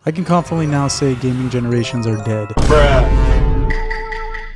I can confidently now say gaming generations are dead. Bruh.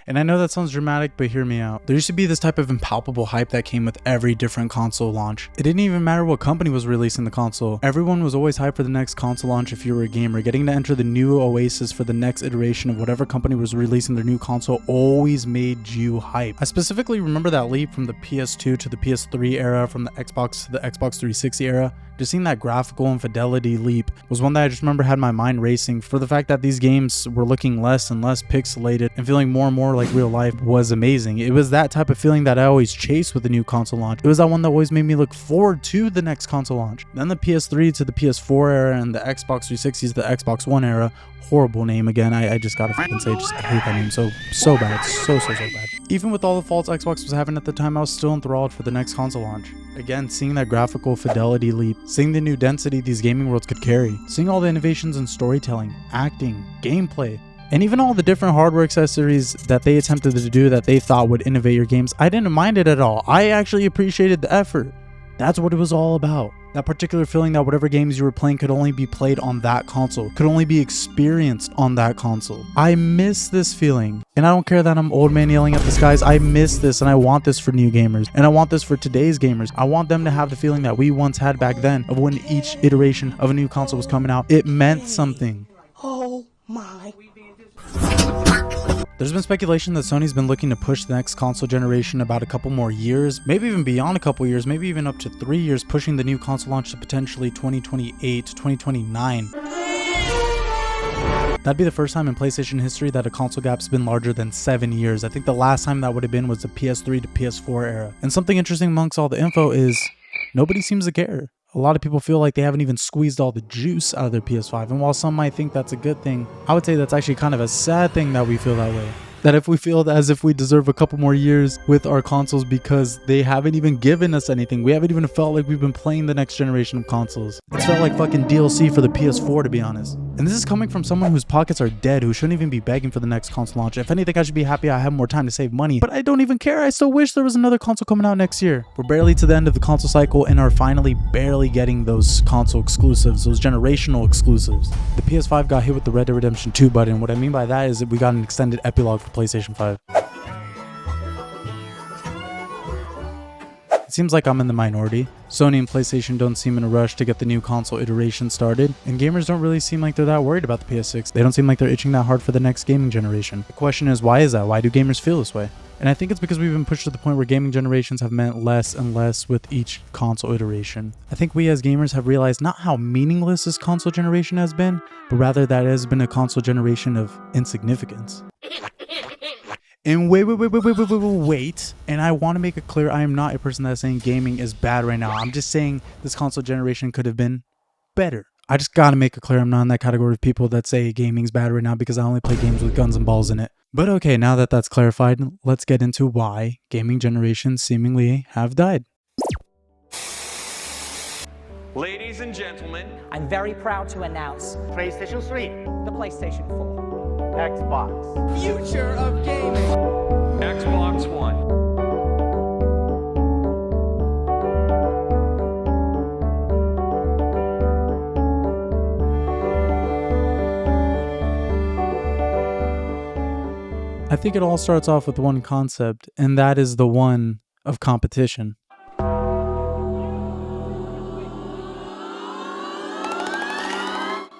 And I know that sounds dramatic, but hear me out. There used to be this type of impalpable hype that came with every different console launch. It didn't even matter what company was releasing the console. Everyone was always hyped for the next console launch if you were a gamer. Getting to enter the new oasis for the next iteration of whatever company was releasing their new console always made you hype. I specifically remember that leap from the PS2 to the PS3 era, from the Xbox to the Xbox 360 era. Just seeing that graphical and fidelity leap was one that I just remember had my mind racing for the fact that these games were looking less and less pixelated and feeling more and more like real life was amazing. It was that type of feeling that I always chased with the new console launch. It was that one that always made me look forward to the next console launch. Then the PS3 to the PS4 era and the Xbox 360 to the Xbox One era. Horrible name again. I just gotta fucking say, I hate that name so bad. So bad. Even with all the faults Xbox was having at the time, I was still enthralled for the next console launch. Again, seeing that graphical fidelity leap, seeing the new density these gaming worlds could carry, seeing all the innovations in storytelling, acting, gameplay, and even all the different hardware accessories that they attempted to do that they thought would innovate your games, I didn't mind it at all. I actually appreciated the effort. That's what it was all about. That particular feeling that whatever games you were playing could only be played on that console, could only be experienced on that console. I miss this feeling. And I don't care that I'm old man yelling at the skies. I miss this, and I want this for new gamers. And I want this for today's gamers. I want them to have the feeling that we once had back then of when each iteration of a new console was coming out. It meant something. Oh my. There's been speculation that Sony's been looking to push the next console generation about a couple more years, maybe even beyond a couple years, maybe even up to 3 years, pushing the new console launch to potentially 2028 to 2029. That'd be the first time in PlayStation history that a console gap's been larger than 7 years. I think the last time that would have been was the PS3 to PS4 era. And something interesting amongst all the info is nobody seems to care. A lot of people feel like they haven't even squeezed all the juice out of their PS5, and while some might think that's a good thing, I would say that's actually kind of a sad thing that we feel that way. That if we feel as if we deserve a couple more years with our consoles because they haven't even given us anything. We haven't even felt like we've been playing the next generation of consoles. It's felt like fucking DLC for the PS4, to be honest. And this is coming from someone whose pockets are dead, who shouldn't even be begging for the next console launch. If anything, I should be happy I have more time to save money, but I don't even care. I still wish there was another console coming out next year. We're barely to the end of the console cycle and are finally barely getting those console exclusives, those generational exclusives. The PS5 got hit with the Red Dead Redemption 2 button. What I mean by that is that we got an extended epilogue for PlayStation 5. It seems like I'm in the minority. Sony and PlayStation don't seem in a rush to get the new console iteration started, and gamers don't really seem like they're that worried about the PS6. They don't seem like they're itching that hard for the next gaming generation. The question is, why is that? Why do gamers feel this way? And I think it's because we've been pushed to the point where gaming generations have meant less and less with each console iteration. I think we as gamers have realized not how meaningless this console generation has been, but rather that it has been a console generation of insignificance. And wait, and I want to make it clear, I am not a person that's saying gaming is bad right now. I'm just saying this console generation could have been better. I just gotta make it clear I'm not in that category of people that say gaming's bad right now because I only play games with guns and balls in it. But okay, now that that's clarified, let's get into why gaming generations seemingly have died. Ladies and gentlemen, I'm very proud to announce PlayStation 3, the PlayStation 4. Xbox. Future of gaming. Xbox One. I think it all starts off with one concept, and that is the one of competition.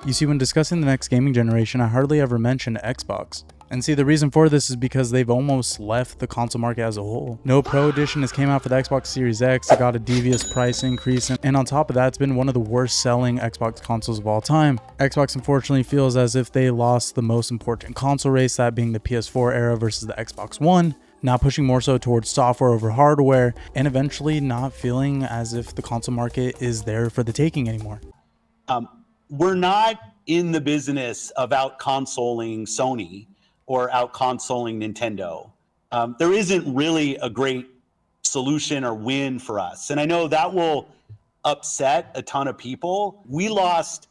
You see, when discussing the next gaming generation, I hardly ever mention Xbox. And see, the reason for this is because they've almost left the console market as a whole. No Pro Edition has came out for the Xbox Series X, it got a devious price increase, and on top of that, it's been one of the worst selling Xbox consoles of all time. Xbox unfortunately feels as if they lost the most important console race, that being the PS4 era versus the Xbox One, now pushing more so towards software over hardware, and eventually not feeling as if the console market is there for the taking anymore. We're not in the business of out-consoling Sony or out-consoling Nintendo. There isn't really a great solution or win for us. And I know that will upset a ton of people. We lost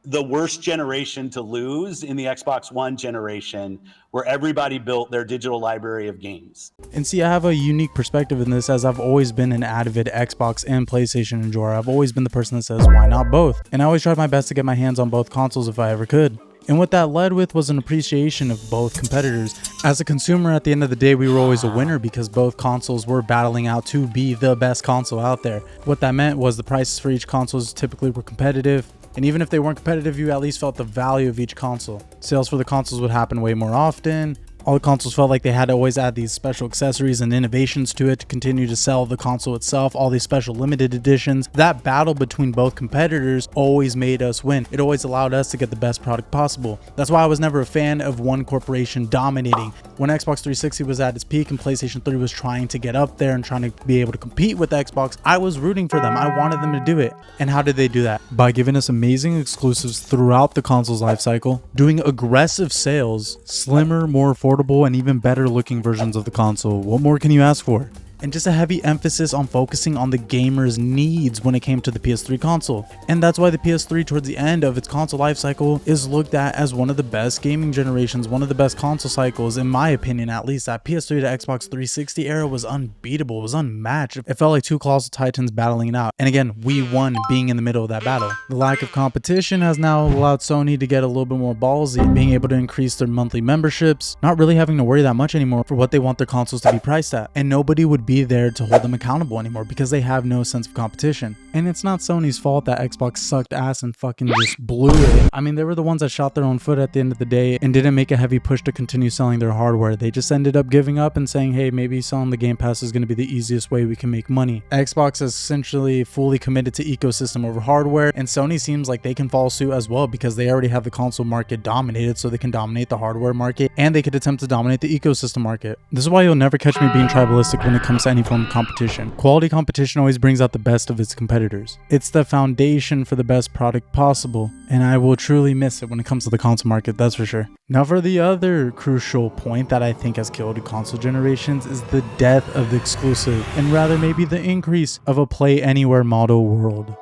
the worst generation to lose in the Xbox One generation, where everybody built their digital library of games. And see, I have a unique perspective in this, as I've always been an avid Xbox and PlayStation enjoyer. I've always been the person that says, why not both? And I always tried my best to get my hands on both consoles if I ever could. And what that led with was an appreciation of both competitors. As a consumer, at the end of the day, we were always a winner because both consoles were battling out to be the best console out there. What that meant was the prices for each console typically were competitive. And even if they weren't competitive, you at least felt the value of each console. Sales for the consoles would happen way more often. All the consoles felt like they had to always add these special accessories and innovations to it to continue to sell the console itself, all these special limited editions. That battle between both competitors always made us win. It always allowed us to get the best product possible. That's why I was never a fan of one corporation dominating. When Xbox 360 was at its peak and PlayStation 3 was trying to get up there and trying to be able to compete with Xbox, I was rooting for them. I wanted them to do it. And how did they do that? By giving us amazing exclusives throughout the console's lifecycle, doing aggressive sales, slimmer, more affordable, and even better looking versions of the console. What more can you ask for? And just a heavy emphasis on focusing on the gamer's needs when it came to the PS3 console. And that's why the PS3 towards the end of its console life cycle is looked at as one of the best gaming generations, one of the best console cycles, in my opinion at least. That PS3 to Xbox 360 era was unbeatable, it was unmatched. It felt like two colossal titans battling it out. And again, we won being in the middle of that battle. The lack of competition has now allowed Sony to get a little bit more ballsy, being able to increase their monthly memberships, not really having to worry that much anymore for what they want their consoles to be priced at. And nobody would be there to hold them accountable anymore because they have no sense of competition. And it's not Sony's fault that Xbox sucked ass and fucking just blew it. I mean, they were the ones that shot their own foot at the end of the day and didn't make a heavy push to continue selling their hardware. They just ended up giving up and saying, hey, maybe selling the Game Pass is going to be the easiest way we can make money. Xbox is essentially fully committed to ecosystem over hardware, and Sony seems like they can follow suit as well because they already have the console market dominated, so they can dominate the hardware market and they could attempt to dominate the ecosystem market. This is why you'll never catch me being tribalistic when it comes to any form of competition. Quality competition always brings out the best of its competitors. It's the foundation for the best product possible, and I will truly miss it when it comes to the console market, that's for sure. Now for the other crucial point that I think has killed console generations is the death of the exclusive, and rather maybe the increase of a play anywhere model world.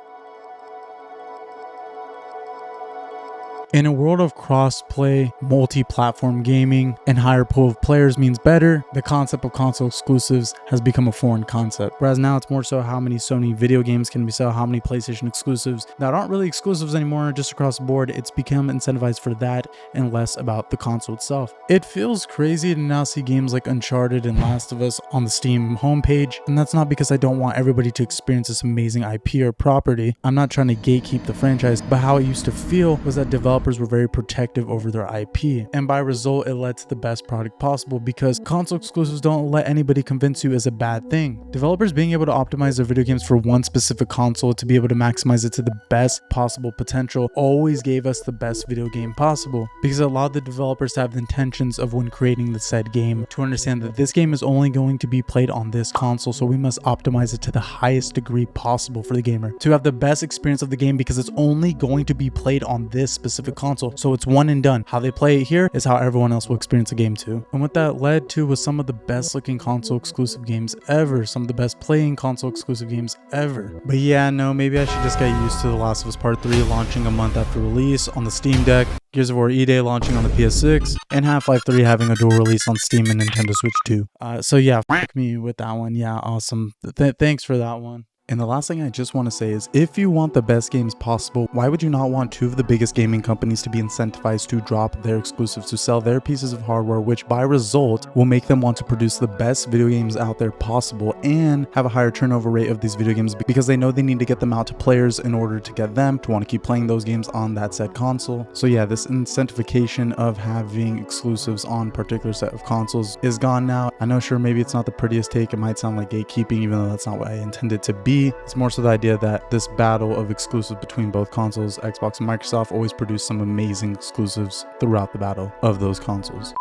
In a world of cross-play, multi-platform gaming, and higher pool of players means better, the concept of console exclusives has become a foreign concept. Whereas now it's more so how many Sony video games can we sell, how many PlayStation exclusives that aren't really exclusives anymore, just across the board. It's become incentivized for that and less about the console itself. It feels crazy to now see games like Uncharted and Last of Us on the Steam homepage, and that's not because I don't want everybody to experience this amazing IP or property. I'm not trying to gatekeep the franchise, but how it used to feel was that developers were very protective over their IP, and by result it led to the best product possible because console exclusives don't let anybody convince you is a bad thing. Developers being able to optimize their video games for one specific console to be able to maximize it to the best possible potential always gave us the best video game possible because it allowed the developers to have the intentions of when creating the said game to understand that this game is only going to be played on this console, so we must optimize it to the highest degree possible for the gamer to have the best experience of the game because it's only going to be played on this specific console, so it's one and done. How they play it here is how everyone else will experience the game too. And what that led to was some of the best looking console exclusive games ever, some of the best playing console exclusive games ever. But yeah, no, maybe I should just get used to The Last of Us Part 3 launching a month after release on the Steam Deck, Gears of War E-Day launching on the PS6, and Half-Life 3 having a dual release on Steam and Nintendo Switch 2. So yeah, fuck me with that one. Yeah, awesome. Thanks for that one. And the last thing I just want to say is, if you want the best games possible, why would you not want two of the biggest gaming companies to be incentivized to drop their exclusives, to sell their pieces of hardware, which by result will make them want to produce the best video games out there possible and have a higher turnover rate of these video games because they know they need to get them out to players in order to get them to want to keep playing those games on that said console. So yeah, this incentivization of having exclusives on particular set of consoles is gone now. I know, sure, maybe it's not the prettiest take, it might sound like gatekeeping, even though that's not what I intended to be. It's more so the idea that this battle of exclusives between both consoles, Xbox and Microsoft, always produced some amazing exclusives throughout the battle of those consoles.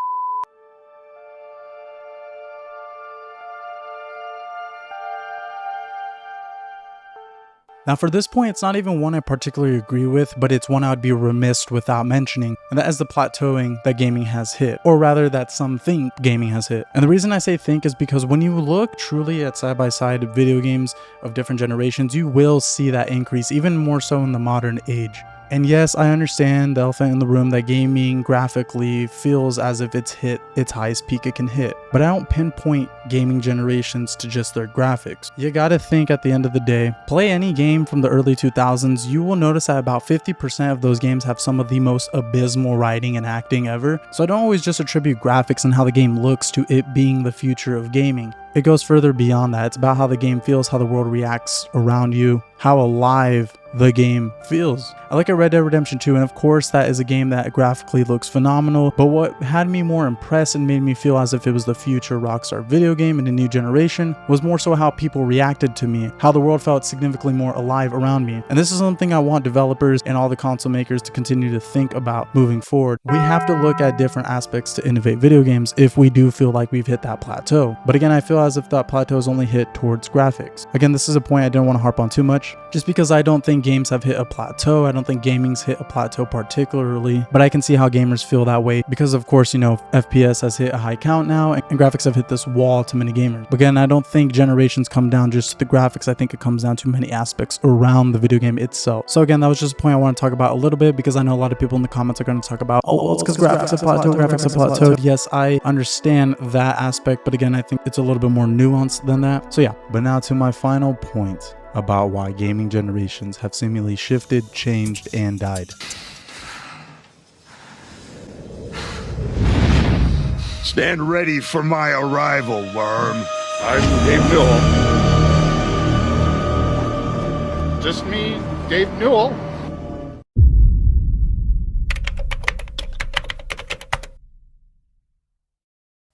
Now for this point, it's not even one I particularly agree with, but it's one I would be remiss without mentioning, and that is the plateauing that gaming has hit, or rather that some think gaming has hit. And the reason I say think is because when you look truly at side-by-side video games of different generations, you will see that increase, even more so in the modern age. And yes, I understand the elephant in the room that gaming graphically feels as if it's hit its highest peak it can hit. But I don't pinpoint gaming generations to just their graphics. You gotta think at the end of the day, play any game from the early 2000s, you will notice that about 50% of those games have some of the most abysmal writing and acting ever. So I don't always just attribute graphics and how the game looks to it being the future of gaming. It goes further beyond that. It's about how the game feels, how the world reacts around you, how alive the game feels. I look at Red Dead Redemption 2, and of course that is a game that graphically looks phenomenal, but what had me more impressed and made me feel as if it was the future Rockstar video game in a new generation was more so how people reacted to me, how the world felt significantly more alive around me. And this is something I want developers and all the console makers to continue to think about moving forward. We have to look at different aspects to innovate video games if we do feel like we've hit that plateau. But again, I feel as if that plateau is only hit towards graphics. Again, this is a point I didn't want to harp on too much, just because I don't think games have hit a plateau. I don't think gaming's hit a plateau particularly, but I can see how gamers feel that way because of course, you know, FPS has hit a high count now and graphics have hit this wall to many gamers. But again, I don't think generations come down just to the graphics. I think it comes down to many aspects around the video game itself. So again, that was just a point I want to talk about a little bit because I know a lot of people in the comments are going to talk about, oh, well, it's because graphics have plateaued, graphics have plateaued. Yes, I understand that aspect, but again, I think it's a little bit more nuanced than that. So yeah, but now to my final point about why gaming generations have seemingly shifted, changed, and died. Stand ready for my arrival, worm. I'm Dave Newell. Just me, Dave Newell.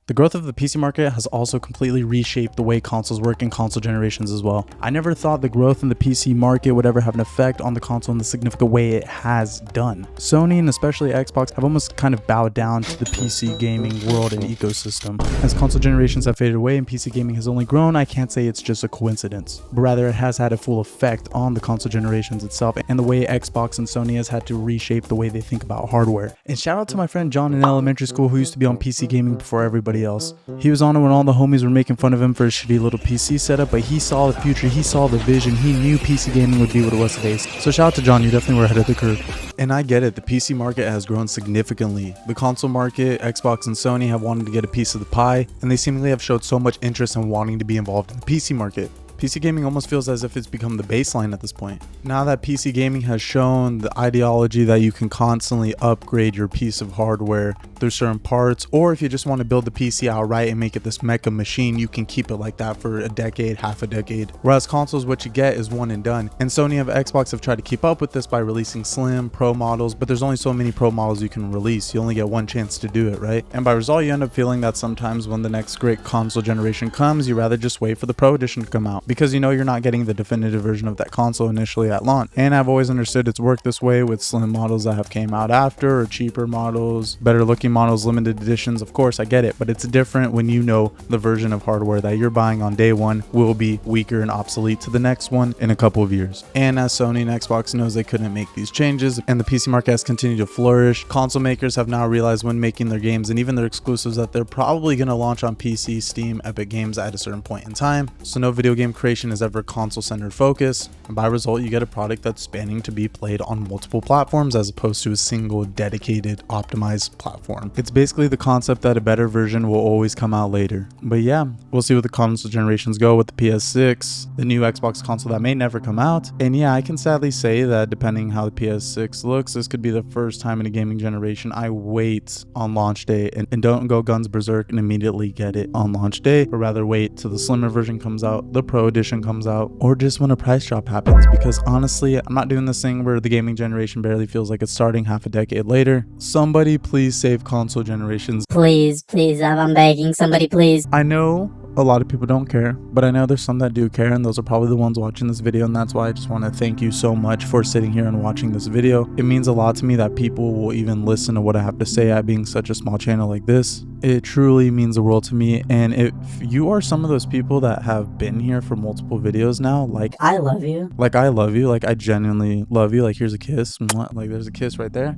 The growth of the PC market has also completely reshaped the way consoles work in console generations as well. I never thought the growth in the PC market would ever have an effect on the console in the significant way it has done. Sony and especially Xbox have almost kind of bowed down to the PC gaming world and ecosystem. As console generations have faded away and PC gaming has only grown, I can't say it's just a coincidence, but rather it has had a full effect on the console generations itself and the way Xbox and Sony has had to reshape the way they think about hardware. And shout out to my friend John in elementary school who used to be on PC gaming before everybody else. He was on it when all the homies were making fun of him for his shitty little PC setup, but he saw the future, he saw the vision, he knew PC gaming would be what it was today. So shout out to John, you definitely were ahead of the curve. And I get it, the PC market has grown significantly. The console market, Xbox and Sony have wanted to get a piece of the pie, and they seemingly have showed so much interest in wanting to be involved in the PC market. PC gaming almost feels as if it's become the baseline at this point. Now that PC gaming has shown the ideology that you can constantly upgrade your piece of hardware through certain parts, or if you just want to build the PC outright and make it this mecha machine, you can keep it like that for a decade, half a decade. Whereas consoles, what you get is one and done. And Sony and Xbox have tried to keep up with this by releasing slim pro models, but there's only so many pro models you can release. You only get one chance to do it, right? And by result, you end up feeling that sometimes when the next great console generation comes, you rather just wait for the Pro Edition to come out, because you know you're not getting the definitive version of that console initially at launch. And I've always understood it's worked this way with slim models that have came out after, or cheaper models, better looking models, limited editions. Of course, I get it, but it's different when you know the version of hardware that you're buying on day one will be weaker and obsolete to the next one in a couple of years. And as Sony and Xbox knows they couldn't make these changes, and the PC market has continued to flourish, console makers have now realized when making their games and even their exclusives that they're probably going to launch on PC, Steam, Epic Games at a certain point in time. So no video game creation is ever console-centered focus, and by result you get a product that's spanning to be played on multiple platforms as opposed to a single dedicated optimized platform. It's basically the concept that a better version will always come out later. But yeah, we'll see where the console generations go with the PS6, the new Xbox console that may never come out. And yeah, I can sadly say that depending how the PS6 looks, this could be the first time in a gaming generation I wait on launch day and don't go guns berserk and immediately get it on launch day, but rather wait till the slimmer version comes out, the Pro Edition comes out, or just when a price drop happens. Because honestly, I'm not doing this thing where the gaming generation barely feels like it's starting half a decade later. Somebody please save console generations. Please, I'm begging, somebody please. I know a lot of people don't care, but I know there's some that do care, and those are probably the ones watching this video, and that's why I just want to thank you so much for sitting here and watching this video. It means a lot to me that people will even listen to what I have to say at being such a small channel like this. It truly means the world to me, and if you are some of those people that have been here for multiple videos now, like I love you. Like I love you, like I genuinely love you, like here's a kiss, like there's a kiss right there.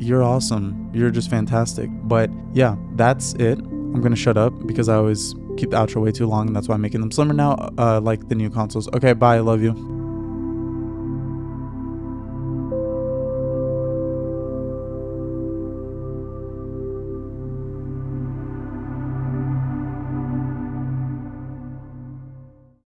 You're awesome, you're just fantastic. But yeah, that's it. I'm gonna shut up because I always keep the outro way too long, and that's why I'm making them slimmer now, like the new consoles. Okay, bye, I love you.